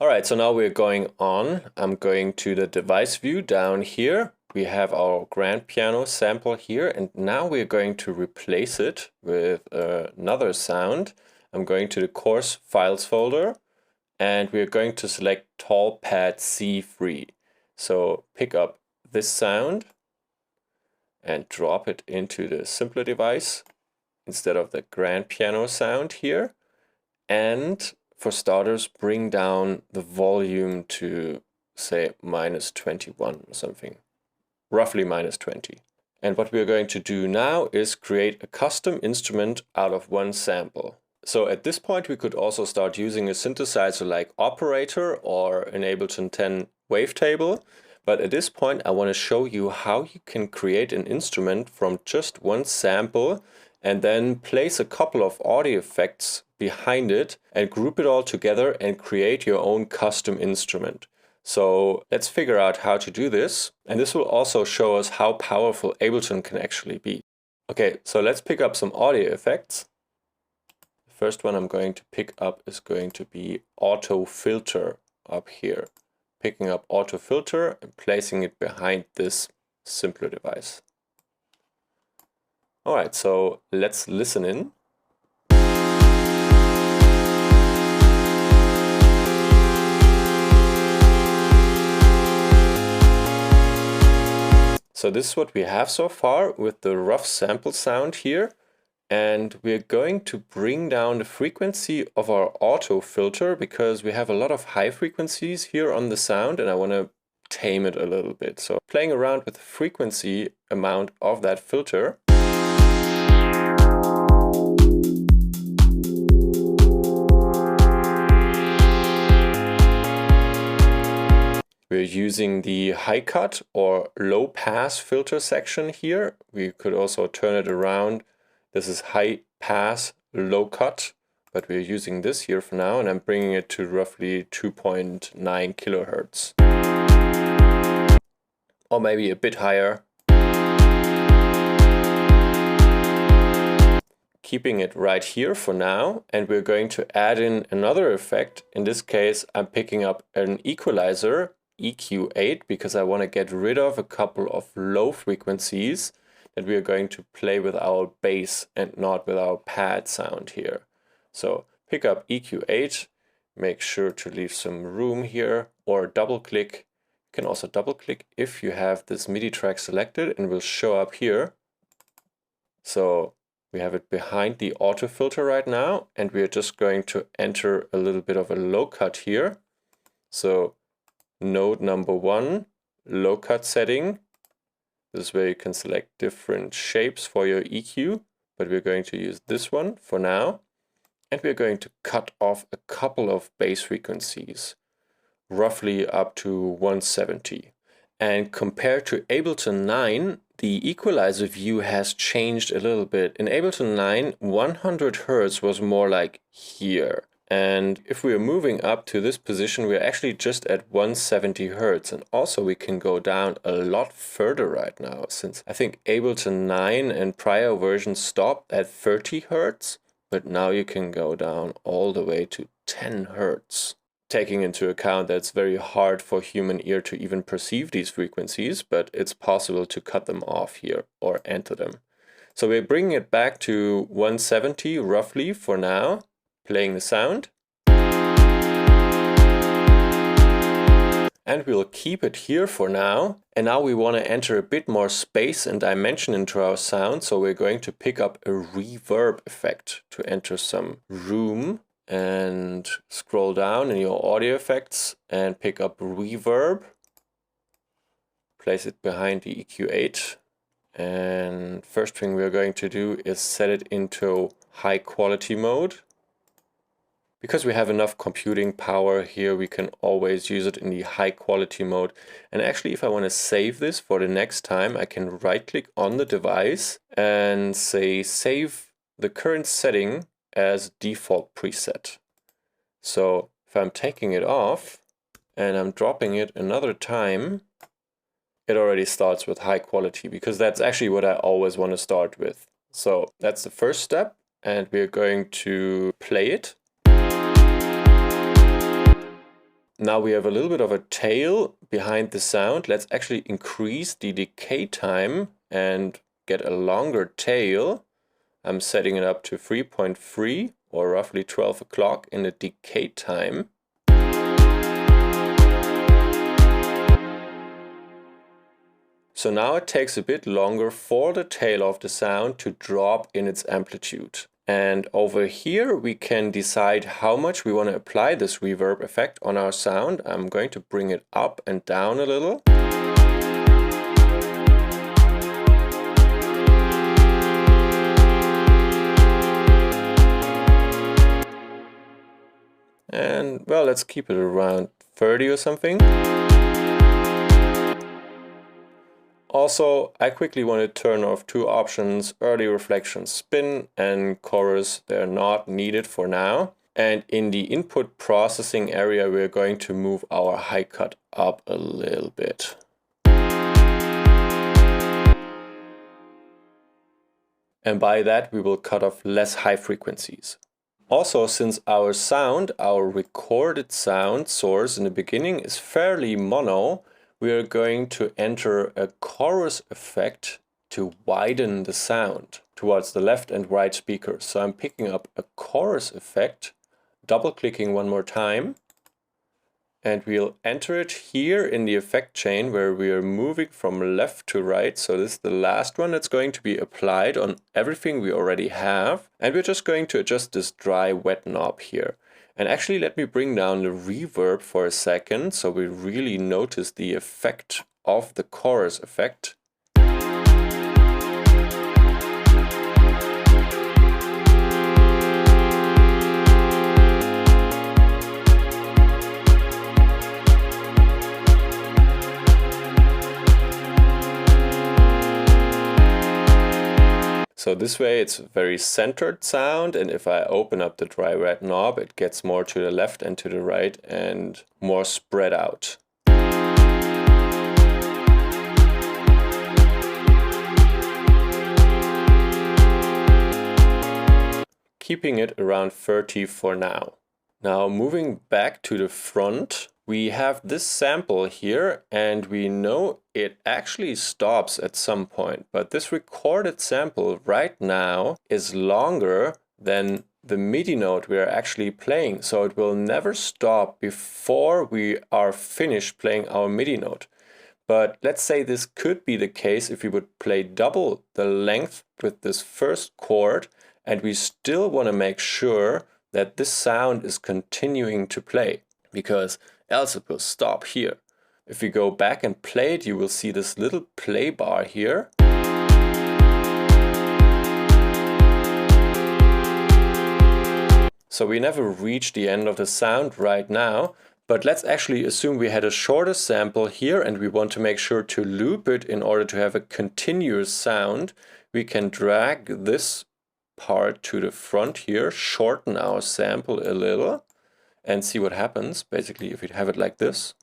All right, so now we're going on. I'm going to the device view down here. We have our grand piano sample here, and now we're going to replace it with another sound. I'm going to the course files folder, and we're going to select Tall Pad C3. So pick up this sound and drop it into the simpler device instead of the grand piano sound here. And for starters, bring down the volume to, say, -21 or something, roughly -20. And what we're going to do now is create a custom instrument out of one sample. So at this point, we could also start using a synthesizer like Operator or an Ableton 10 wavetable. But at this point, I want to show you how you can create an instrument from just one sample and then place a couple of audio effects behind it and group it all together and create your own custom instrument. So let's figure out how to do this. And this will also show us how powerful Ableton can actually be. Okay, so let's pick up some audio effects. The first one I'm going to pick up is going to be Auto Filter up here. Picking up Auto Filter and placing it behind this simpler device. All right, so let's listen in. So this is what we have so far with the rough sample sound here. And we're going to bring down the frequency of our auto filter because we have a lot of high frequencies here on the sound and I want to tame it a little bit. So playing around with the frequency amount of that filter. We're using the high cut or low pass filter section here. We could also turn it around. This is high pass, low cut, but we're using this here for now, and I'm bringing it to roughly 2.9 kilohertz. Or maybe a bit higher. Keeping it right here for now, and we're going to add in another effect. In this case, I'm picking up an equalizer, EQ8, because I want to get rid of a couple of low frequencies that we are going to play with our bass and not with our pad sound here. So pick up EQ8, make sure to leave some room here, or double click. You can also double click if you have this MIDI track selected and will show up here. So we have it behind the auto filter right now, and we are just going to enter a little bit of a low cut here. So node number 1, low cut setting. This is where you can select different shapes for your EQ, but we're going to use this one for now. And we're going to cut off a couple of bass frequencies, roughly up to 170. And compared to Ableton 9, the equalizer view has changed a little bit. In Ableton 9, 100 Hz was more like here. And if we are moving up to this position, we're actually just at 170 Hz. And also we can go down a lot further right now, since I think Ableton 9 and prior versions stopped at 30 Hz. But now you can go down all the way to 10 Hz. Taking into account that it's very hard for human ear to even perceive these frequencies, but it's possible to cut them off here or enter them. So we're bringing it back to 170 roughly for now. Playing the sound. And we'll keep it here for now. And now we want to enter a bit more space and dimension into our sound. So we're going to pick up a reverb effect to enter some room. And scroll down in your audio effects and pick up reverb. Place it behind the EQ8. And first thing we're going to do is set it into high quality mode. Because we have enough computing power here, we can always use it in the high quality mode. And actually, if I want to save this for the next time, I can right click on the device and say save the current setting as default preset. So if I'm taking it off and I'm dropping it another time, it already starts with high quality, because that's actually what I always want to start with. So that's the first step, and we're going to play it. Now we have a little bit of a tail behind the sound. Let's actually increase the decay time and get a longer tail. I'm setting it up to 3.3 or roughly 12 o'clock in the decay time. So now it takes a bit longer for the tail of the sound to drop in its amplitude. And over here we can decide how much we want to apply this reverb effect on our sound. I'm going to bring it up and down a little. And well, let's keep it around 30 or something. Also, I quickly want to turn off two options, early reflection spin and chorus. They're not needed for now. And in the input processing area, we're going to move our high cut up a little bit. And by that, we will cut off less high frequencies. Also, since our sound, our recorded sound source in the beginning is fairly mono, we are going to enter a chorus effect to widen the sound towards the left and right speakers. So I'm picking up a chorus effect, double clicking one more time, and we'll enter it here in the effect chain where we are moving from left to right. So this is the last one that's going to be applied on everything we already have. And we're just going to adjust this dry wet knob here. And actually, let me bring down the reverb for a second so we really notice the effect of the chorus effect. So this way it's a very centered sound, and if I open up the dry wet knob, it gets more to the left and to the right and more spread out. Keeping it around 30 for now. Now moving back to the front, we have this sample here and we know it actually stops at some point, but this recorded sample right now is longer than the MIDI note we are actually playing. So it will never stop before we are finished playing our MIDI note. But let's say this could be the case if we would play double the length with this first chord and we still want to make sure that this sound is continuing to play, because else it will stop here. If we go back and play it, you will see this little play bar here. So we never reach the end of the sound right now, but let's actually assume we had a shorter sample here and we want to make sure to loop it in order to have a continuous sound. We can drag this part to the front here, shorten our sample a little, and see what happens. Basically, if we have it like this.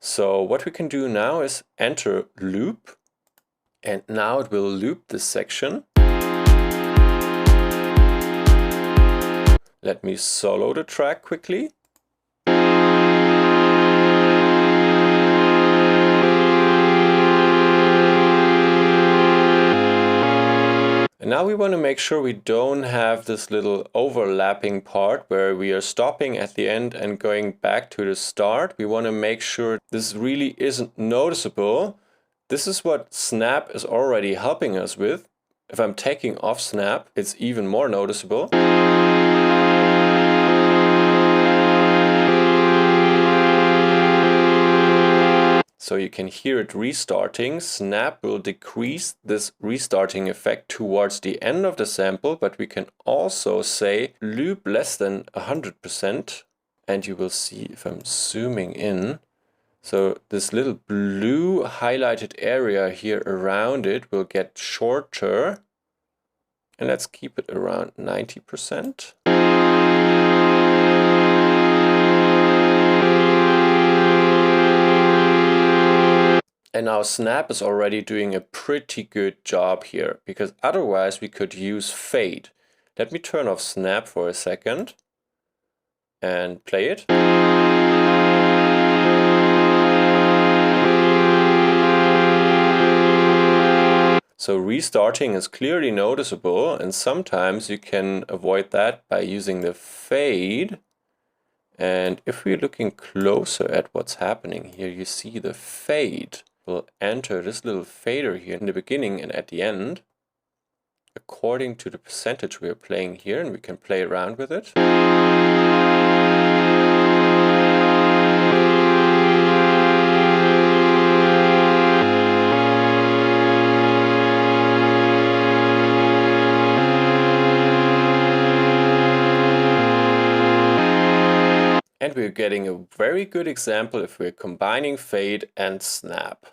So what we can do now is enter loop, and now it will loop this section. Let me solo the track quickly. And now we want to make sure we don't have this little overlapping part where we are stopping at the end and going back to the start. We want to make sure this really isn't noticeable. This is what Snap is already helping us with. If I'm taking off Snap, it's even more noticeable. So you can hear it restarting. Snap will decrease this restarting effect towards the end of the sample, but we can also say loop less than 100%. And you will see if I'm zooming in. So this little blue highlighted area here around it will get shorter. And let's keep it around 90%. And now Snap is already doing a pretty good job here, because otherwise we could use fade. Let me turn off snap for a second and play it. So restarting is clearly noticeable, and sometimes you can avoid that by using the fade. And if we're looking closer at what's happening here, you see the fade will enter this little fader here in the beginning and at the end, according to the percentage we are playing here, and we can play around with it. And we're getting a very good example if we're combining fade and snap.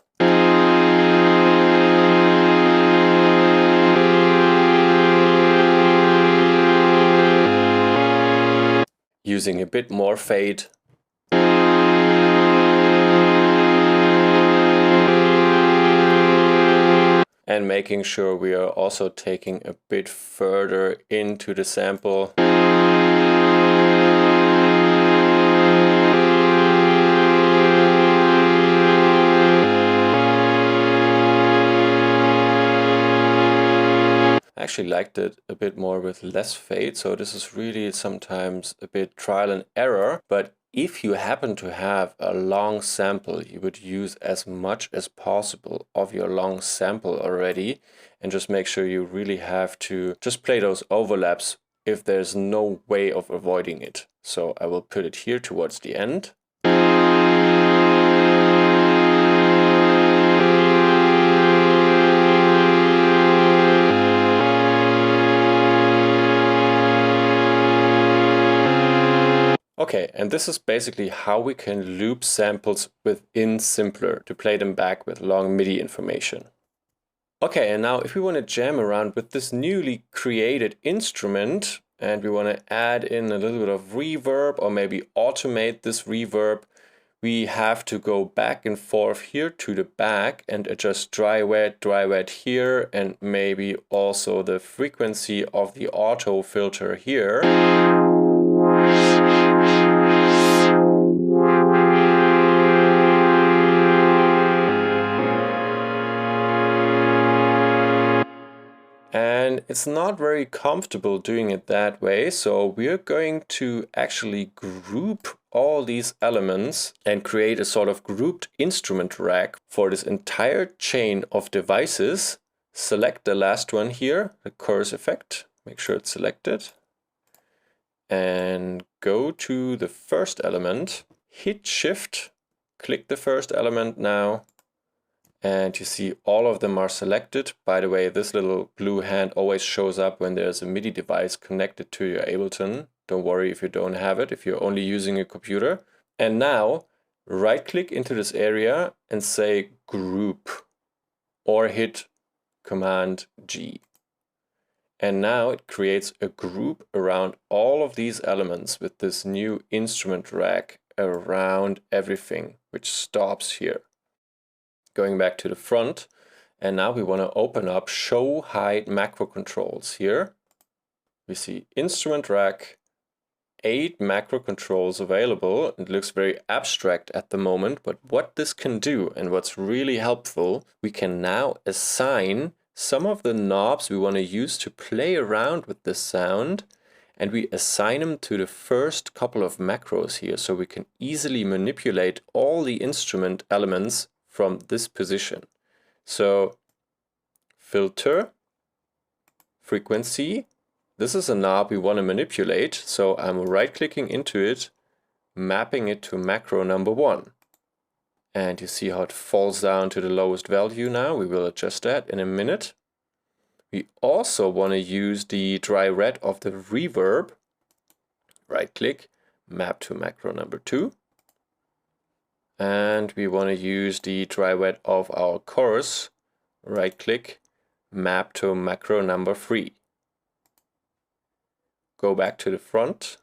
Using a bit more fade. And making sure we are also taking a bit further into the sample. I actually liked it a bit more with less fade, so this is really sometimes a bit trial and error, but if you happen to have a long sample, you would use as much as possible of your long sample already, and just make sure you really have to just play those overlaps if there's no way of avoiding it. So I will put it here towards the end. Okay, and this is basically how we can loop samples within Simpler to play them back with long MIDI information. Okay, and now if we want to jam around with this newly created instrument and we want to add in a little bit of reverb or maybe automate this reverb, we have to go back and forth here to the back and adjust dry wet here, and maybe also the frequency of the auto filter here. And it's not very comfortable doing it that way, so we're going to actually group all these elements and create a sort of grouped instrument rack for this entire chain of devices. Select the last one here, the chorus effect, make sure it's selected, and go to the first element, hit Shift, click the first element now, and you see all of them are selected. By the way, this little blue hand always shows up when there's a MIDI device connected to your Ableton. Don't worry if you don't have it, if you're only using a computer. And now right click into this area and say group, or hit Command G. And now it creates a group around all of these elements with this new instrument rack around everything, which stops here. Going back to the front, and now we want to open up Show Hide Macro Controls here. We see instrument rack, 8 macro controls available. It looks very abstract at the moment, but what this can do and what's really helpful, we can now assign some of the knobs we want to use to play around with this sound, and we assign them to the first couple of macros here, so we can easily manipulate all the instrument elements from this position. So filter, frequency, this is a knob we want to manipulate, so I'm right clicking into it, mapping it to macro number 1. And you see how it falls down to the lowest value now. We will adjust that in a minute. We also want to use the dry red of the reverb. Right click, map to macro number 2. And we want to use the dry wet of our chorus. Right click, map to macro number 3. Go back to the front.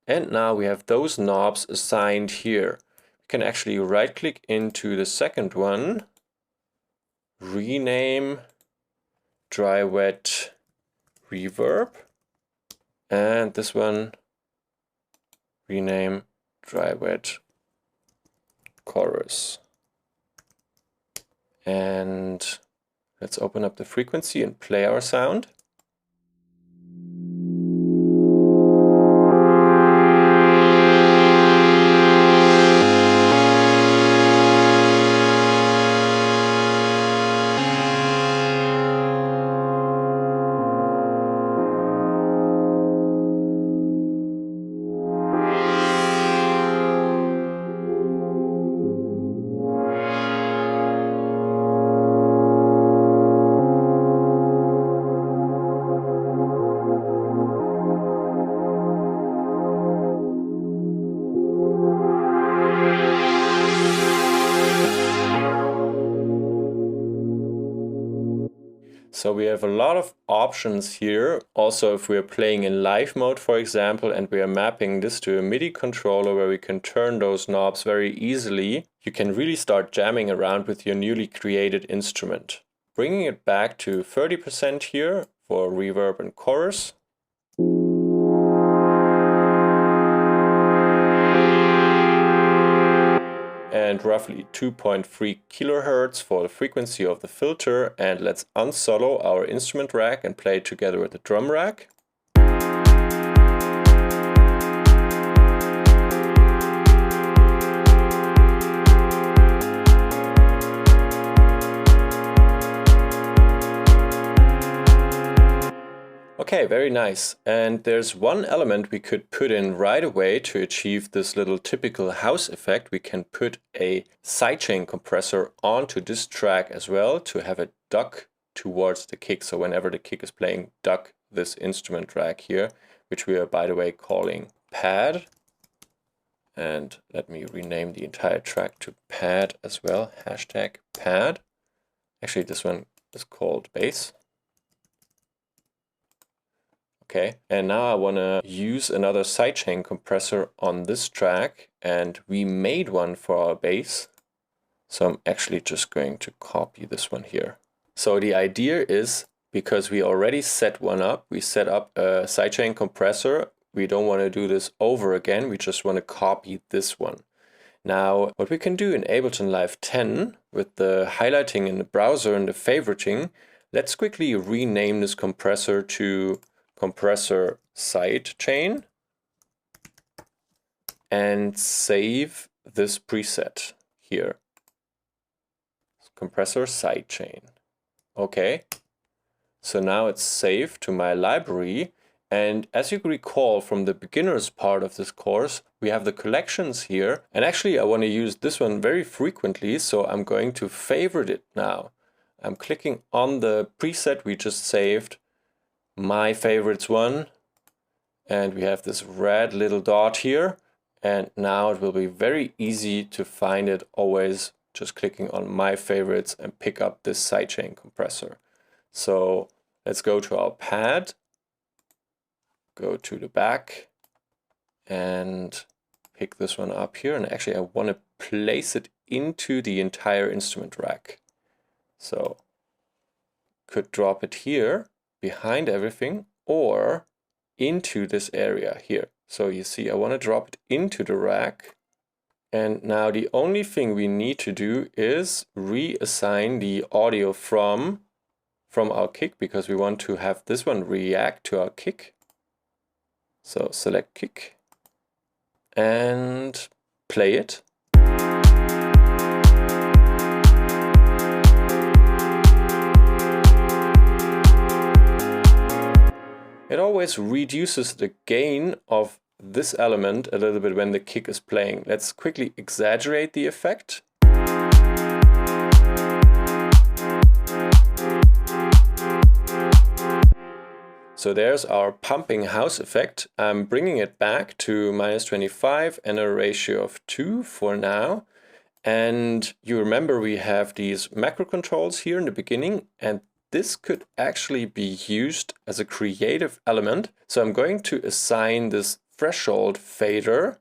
And now we have those knobs assigned here. We can actually right click into the second one, rename dry wet reverb. And this one, rename dry wet chorus. And let's open up the frequency and play our sound. So we have a lot of options here. Also, if we're playing in live mode, for example, and we are mapping this to a MIDI controller where we can turn those knobs very easily, you can really start jamming around with your newly created instrument. Bringing it back to 30% here for reverb and chorus. And roughly 2.3 kilohertz for the frequency of the filter. And let's unsolo our instrument rack and play it together with the drum rack. Okay, very nice. And there's one element we could put in right away to achieve this little typical house effect. We can put a sidechain compressor onto this track as well to have it duck towards the kick. So whenever the kick is playing, duck this instrument rack here, which we are, by the way, calling pad. And let me rename the entire track to pad as well, hashtag pad. Actually, this one is called bass. Okay, and now I want to use another sidechain compressor on this track, and we made one for our bass. So I'm actually just going to copy this one here. So the idea is, because we already set one up, we set up a sidechain compressor. We don't want to do this over again. We just want to copy this one. Now, what we can do in Ableton Live 10 with the highlighting in the browser and the favoriting, let's quickly rename this compressor to compressor sidechain and save this preset here. Compressor sidechain. Okay, so now it's saved to my library. And as you recall from the beginners part of this course, we have the collections here. And actually I want to use this one very frequently, so I'm going to favorite it now. I'm clicking on the preset we just saved, my favorites one, and we have this red little dot here, and now it will be very easy to find it always just clicking on my favorites and pick up this sidechain compressor. So let's go to our pad, go to the back and pick this one up here, and actually I want to place it into the entire instrument rack. So could drop it here behind everything or into this area here. So you see, I want to drop it into the rack. And now the only thing we need to do is reassign the audio from our kick, because we want to have this one react to our kick. So select kick and play it. It always reduces the gain of this element a little bit when the kick is playing. Let's quickly exaggerate the effect. So there's our pumping house effect. I'm bringing it back to -25 and a ratio of 2 for now. And you remember we have these macro controls here in the beginning, and this could actually be used as a creative element. So I'm going to assign this threshold fader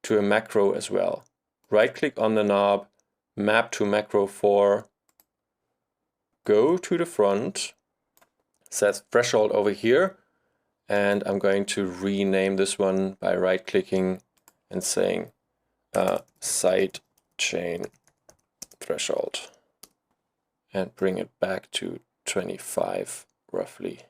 to a macro as well. Right click on the knob, map to macro 4, go to the front, says threshold over here. And I'm going to rename this one by right-clicking and saying sidechain threshold. And bring it back to 25 roughly.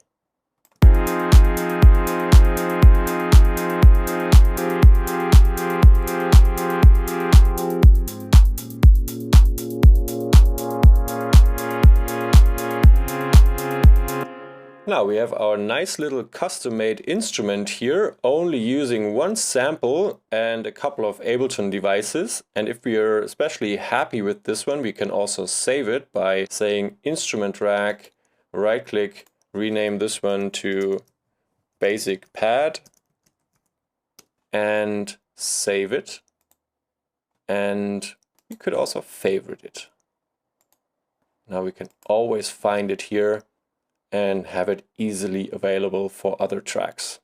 Now we have our nice little custom-made instrument here, only using one sample and a couple of Ableton devices. And if we are especially happy with this one, we can also save it by saying instrument rack, right-click, rename this one to basic pad, and save it. And you could also favorite it. Now we can always find it here and have it easily available for other tracks.